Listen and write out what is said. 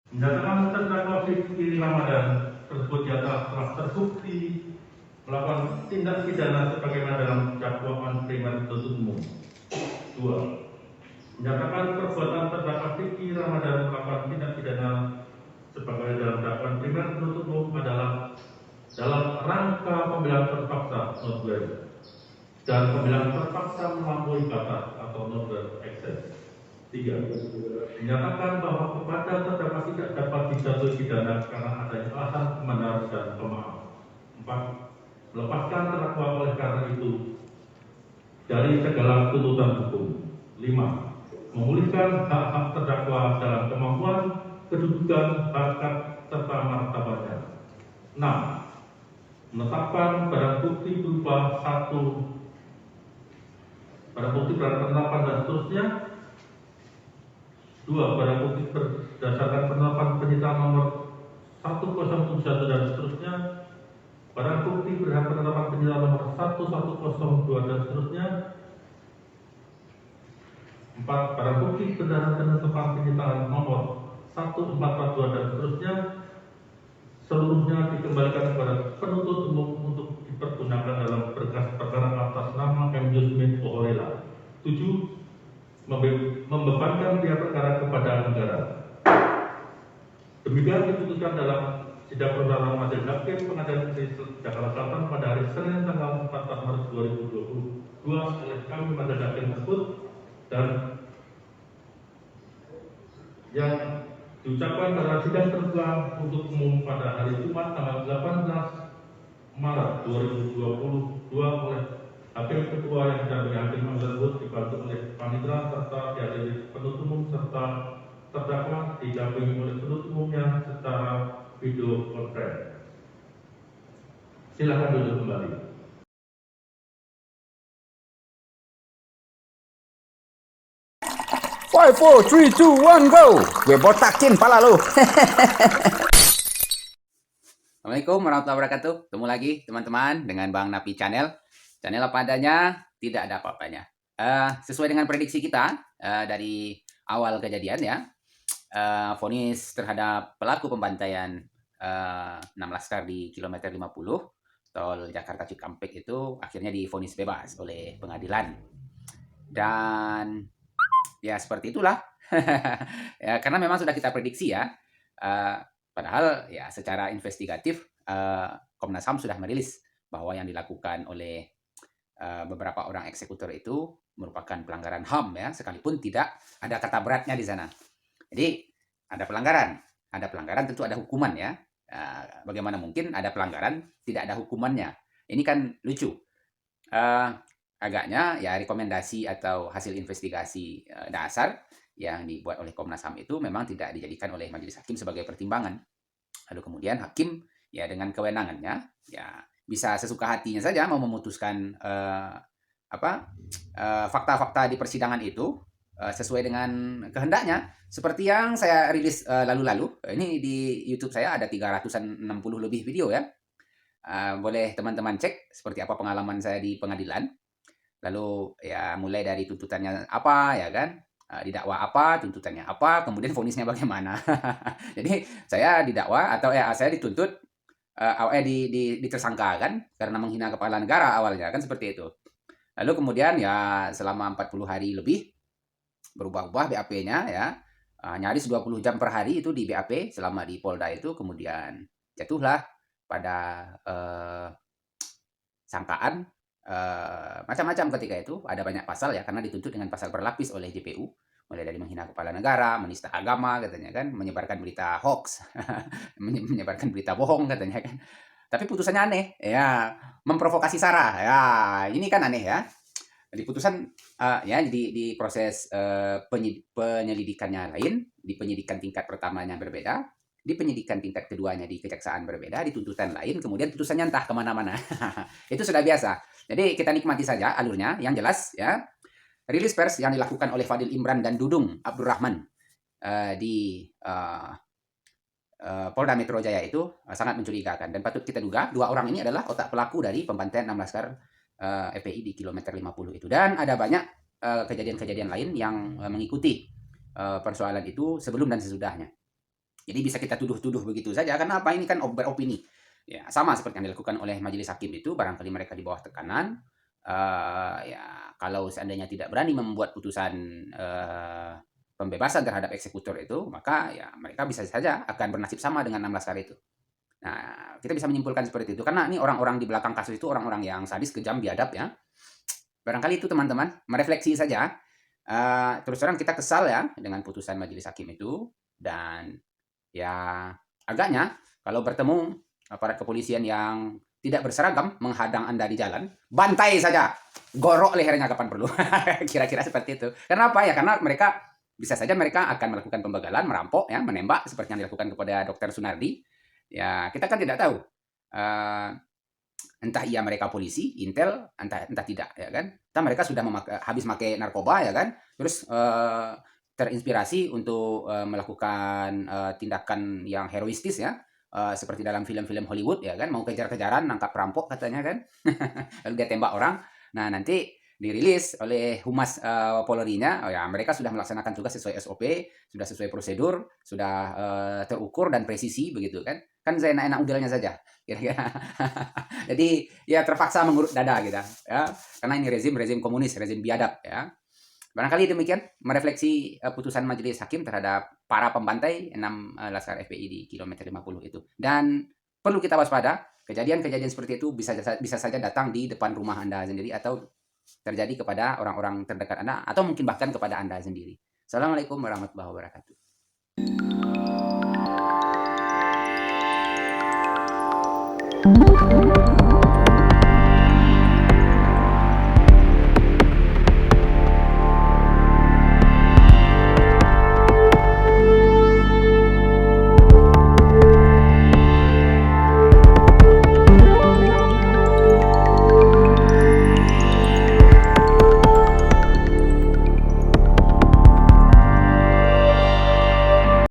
Menyatakan terdakwa Fikri Ramadan tersebut di atas telah terbukti melakukan tindak pidana sebagaimana dalam dakwaan primer penuntut umum. 2. Menyatakan perbuatan terdakwa Fikri Ramadan melakukan tindak pidana sebagai dalam dakwaan primer penuntut umum adalah dalam rangka pembelaan terpaksa dan pembelaan terpaksa melampaui batas atau excess. 3. Menyatakan bahwa kepada terdakwa tidak dapat dijatuhi pidana karena adanya alasan pembenar dan pemaaf. 4. Melepaskan terdakwa oleh karena itu dari segala tuntutan hukum. 5. Memulihkan hak-hak terdakwa dalam kemampuan, kedudukan, harkat, serta martabatnya. 6. Menetapkan barang bukti berupa 1. Barang bukti penetapan dan seterusnya. 2. Barang bukti berdasarkan penetapan penyitaan nomor 1071 dan seterusnya. Barang bukti berdasarkan penetapan penyitaan nomor 1102 dan seterusnya. 4. Barang bukti berdasarkan penetapan penyitaan nomor 1442 dan seterusnya. Seluruhnya dikembalikan kepada penuntut umum untuk dipergunakan dalam berkas perkara atas nama M. Yusmin Oholela. 7. Membebankan biaya perkara kepada negara. Demikian diputuskan dalam sidang perdana majelis hakim pengadilan negeri Jakarta Selatan pada hari Senin tanggal 14 Maret 2022 oleh kami majelis hakim tersebut, dan yang diucapkan pada sidang terbuka untuk umum pada hari Jumat tanggal 18 Maret 2022 oleh Hakim Ketua yang didampingi Hakim tersebut dibantu oleh panitera serta dihadiri penuntut umum serta terdakwa didampingi oleh penuntut umumnya secara video conference. Silakan duduk kembali. 5, 4, 3, 2, 1, go. Gue botakin pala lu. Assalamualaikum warahmatullahi wabarakatuh. Ketemu lagi teman-teman dengan Bang Napi Channel. Channel apa adanya, tidak ada apa-apanya. Sesuai dengan prediksi kita dari awal kejadian ya, vonis terhadap pelaku pembantaian 6 laskar di kilometer 50 tol Jakarta Cikampek itu akhirnya divonis bebas oleh pengadilan. Dan ya seperti itulah. Ya, karena memang sudah kita prediksi ya. Padahal ya secara investigatif Komnas HAM sudah merilis bahwa yang dilakukan oleh beberapa orang eksekutor itu merupakan pelanggaran HAM ya, sekalipun tidak ada kata beratnya di sana. Jadi ada pelanggaran tentu ada hukuman ya. Bagaimana mungkin ada pelanggaran tidak ada hukumannya? Ini kan lucu. Agaknya ya rekomendasi atau hasil investigasi dasar yang dibuat oleh Komnas HAM itu memang tidak dijadikan oleh majelis hakim sebagai pertimbangan. Lalu kemudian hakim ya dengan kewenangannya ya bisa sesuka hatinya saja mau memutuskan fakta-fakta di persidangan itu sesuai dengan kehendaknya. Seperti yang saya rilis lalu-lalu, ini di YouTube saya ada 360 lebih video ya. Boleh teman-teman cek seperti apa pengalaman saya di pengadilan. Lalu ya mulai dari tuntutannya apa ya kan, didakwa apa, tuntutannya apa, kemudian vonisnya bagaimana. Jadi saya didakwa atau saya dituntut ditersangkakan karena menghina kepala negara awalnya kan seperti itu. Lalu kemudian ya selama 40 hari lebih berubah-ubah BAP-nya ya. Nyaris 20 jam per hari itu di BAP selama di Polda itu, kemudian jatuhlah pada sangkaan macam-macam ketika itu. Ada banyak pasal ya, karena dituntut dengan pasal berlapis oleh JPU, mulai dari menghina kepala negara, menista agama katanya kan, menyebarkan berita hoax, menyebarkan berita bohong katanya kan. Tapi putusannya aneh ya, memprovokasi SARA ya, ini kan aneh ya. Di putusan ya di proses penyelidikannya lain, di penyidikan tingkat pertamanya berbeda, di penyidikan tingkat keduanya di kejaksaan berbeda, di tuntutan lain, kemudian putusannya entah kemana-mana. Itu sudah biasa. Jadi kita nikmati saja alurnya. Yang jelas ya, rilis pers yang dilakukan oleh Fadil Imran dan Dudung Abdurrahman di Polda Metro Jaya itu sangat mencurigakan, dan patut kita duga dua orang ini adalah otak pelaku dari pembantaian 6 laskar FPI di kilometer 50 itu. Dan ada banyak kejadian-kejadian lain yang mengikuti persoalan itu sebelum dan sesudahnya. Jadi bisa kita tuduh-tuduh begitu saja, karena apa, ini kan beropini. Ya, sama seperti yang dilakukan oleh majelis hakim itu, barangkali mereka di bawah tekanan, ya kalau seandainya tidak berani membuat putusan, pembebasan terhadap eksekutor itu, maka ya mereka bisa saja akan bernasib sama dengan 16 Laskar itu. Nah, kita bisa menyimpulkan seperti itu, karena ini orang-orang di belakang kasus itu orang-orang yang sadis, kejam, biadab ya. Barangkali itu teman-teman, merefleksi saja. Terus terang kita kesal ya dengan putusan majelis hakim itu, dan ya agaknya kalau bertemu aparat kepolisian yang tidak berseragam menghadang Anda di jalan, bantai saja, gorok lehernya kapan perlu. Kira-kira seperti itu. Karena apa ya? Karena mereka bisa saja mereka akan melakukan pembegalan, merampok ya, menembak seperti yang dilakukan kepada Dr. Sunardi. Ya, kita kan tidak tahu. Entah ia mereka polisi, intel, entah tidak ya kan. Entah mereka sudah habis pakai narkoba ya kan. Terus terinspirasi untuk melakukan tindakan yang heroistis ya. Seperti dalam film-film Hollywood ya kan, mau kejar-kejaran nangkap perampok katanya kan. Lalu dia tembak orang. Nah, nanti dirilis oleh humas Polri-nya, oh ya mereka sudah melaksanakan tugas sesuai SOP, sudah sesuai prosedur, sudah terukur dan presisi begitu kan. Kan saya enak-enak udelnya saja. Kira-kira. Jadi ya terpaksa mengurut dada kita ya, karena ini rezim komunis, rezim biadab ya. Barangkali demikian merefleksi putusan majelis hakim terhadap para pembantai 6 Laskar FPI di kilometer 50 itu. Dan perlu kita waspada, kejadian-kejadian seperti itu bisa saja datang di depan rumah Anda sendiri, atau terjadi kepada orang-orang terdekat Anda, atau mungkin bahkan kepada Anda sendiri. Assalamualaikum warahmatullahi wabarakatuh.